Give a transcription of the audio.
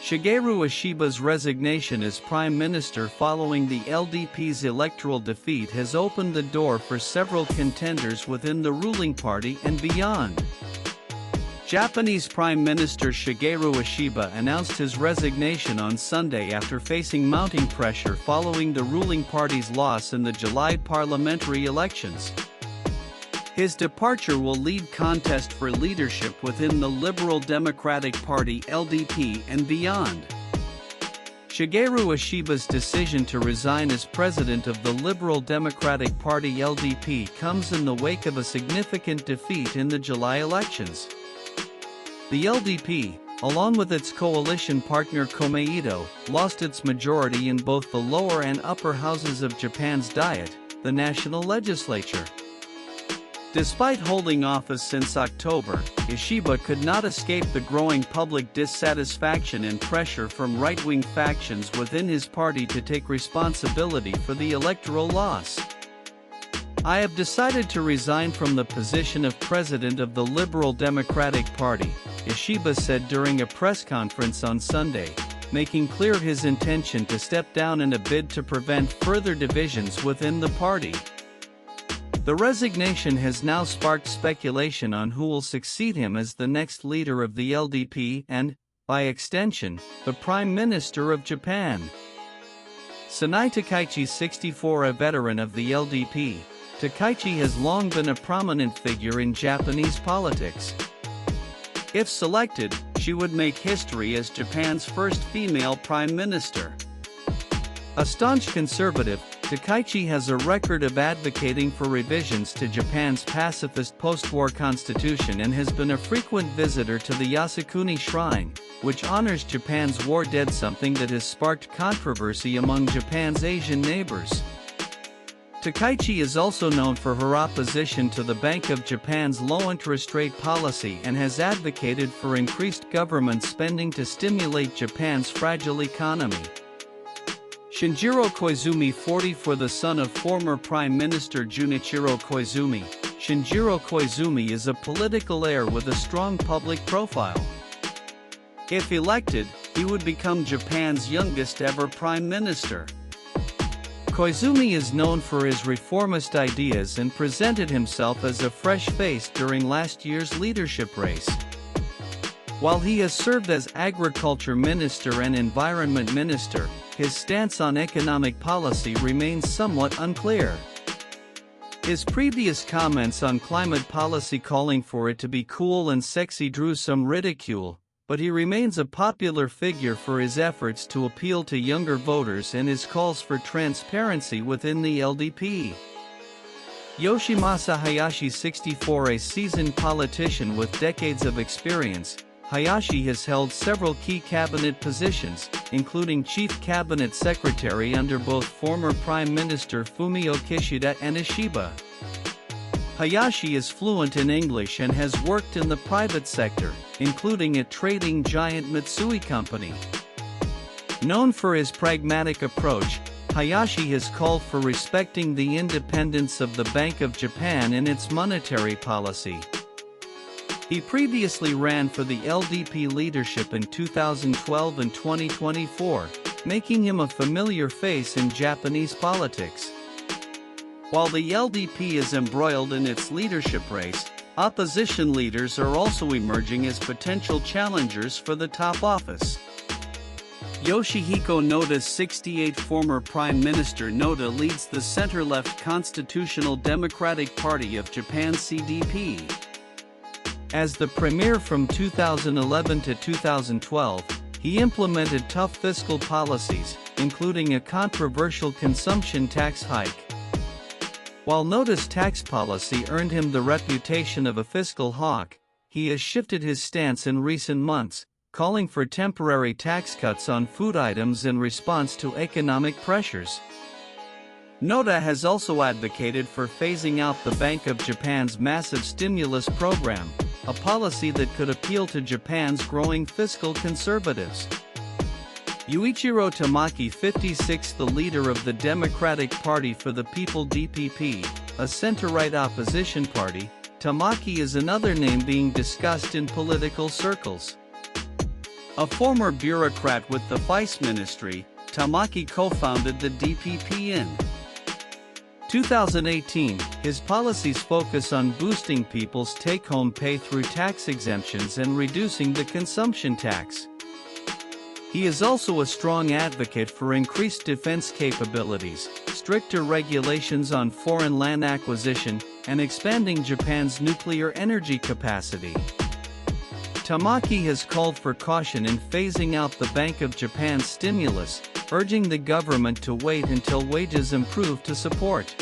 Shigeru Ishiba's resignation as prime minister following the LDP's electoral defeat has opened the door for several contenders within the ruling party and beyond. Japanese Prime Minister Shigeru Ishiba announced his resignation on Sunday after facing mounting pressure following the ruling party's loss in the July parliamentary elections. His departure will lead contest for leadership within the Liberal Democratic Party (LDP) and beyond. Shigeru Ishiba's decision to resign as president of the Liberal Democratic Party (LDP) comes in the wake of a significant defeat in the July elections. The LDP, along with its coalition partner Komeito, lost its majority in both the lower and upper houses of Japan's Diet, the national legislature. Despite holding office since October, Ishiba could not escape the growing public dissatisfaction and pressure from right-wing factions within his party to take responsibility for the electoral loss. "I have decided to resign from the position of president of the Liberal Democratic Party," Ishiba said during a press conference on Sunday, making clear his intention to step down in a bid to prevent further divisions within the party. The resignation has now sparked speculation on who will succeed him as the next leader of the LDP and, by extension, the Prime Minister of Japan. Sanai Takaichi, 64, a veteran of the LDP, Takaichi has long been a prominent figure in Japanese politics. If selected, she would make history as Japan's first female prime minister. A staunch conservative, Takaichi has a record of advocating for revisions to Japan's pacifist post-war constitution and has been a frequent visitor to the Yasukuni Shrine, which honors Japan's war dead, something that has sparked controversy among Japan's Asian neighbors. Takaichi is also known for her opposition to the Bank of Japan's low-interest rate policy and has advocated for increased government spending to stimulate Japan's fragile economy. Shinjiro Koizumi, 44, the son of former Prime Minister Junichiro Koizumi, Shinjiro Koizumi is a political heir with a strong public profile. If elected, he would become Japan's youngest ever prime minister. Koizumi is known for his reformist ideas and presented himself as a fresh face during last year's leadership race. While he has served as Agriculture Minister and Environment Minister, his stance on economic policy remains somewhat unclear. His previous comments on climate policy, calling for it to be cool and sexy, drew some ridicule, but he remains a popular figure for his efforts to appeal to younger voters and his calls for transparency within the LDP. Yoshimasa Hayashi, 64, a seasoned politician with decades of experience, Hayashi has held several key cabinet positions, including Chief Cabinet Secretary under both former Prime Minister Fumio Kishida and Ishiba. Hayashi is fluent in English and has worked in the private sector, including at trading giant Mitsui Company. Known for his pragmatic approach, Hayashi has called for respecting the independence of the Bank of Japan in its monetary policy. He previously ran for the LDP leadership in 2012 and 2024, making him a familiar face in Japanese politics. While the LDP is embroiled in its leadership race, opposition leaders are also emerging as potential challengers for the top office. Yoshihiko Noda, 68, former Prime Minister Noda leads the center-left Constitutional Democratic Party of Japan (CDP). As the premier from 2011 to 2012, he implemented tough fiscal policies, including a controversial consumption tax hike. While Noda's tax policy earned him the reputation of a fiscal hawk, he has shifted his stance in recent months, calling for temporary tax cuts on food items in response to economic pressures. Noda has also advocated for phasing out the Bank of Japan's massive stimulus program, a policy that could appeal to Japan's growing fiscal conservatives. Yuichiro Tamaki, 56, the leader of the Democratic Party for the People (DPP), a center-right opposition party, Tamaki is another name being discussed in political circles. A former bureaucrat with the Vice Ministry, Tamaki co-founded the DPP in 2018. His policies focus on boosting people's take-home pay through tax exemptions and reducing the consumption tax. He is also a strong advocate for increased defense capabilities, stricter regulations on foreign land acquisition, and expanding Japan's nuclear energy capacity. Tamaki has called for caution in phasing out the Bank of Japan's stimulus, urging the government to wait until wages improve to support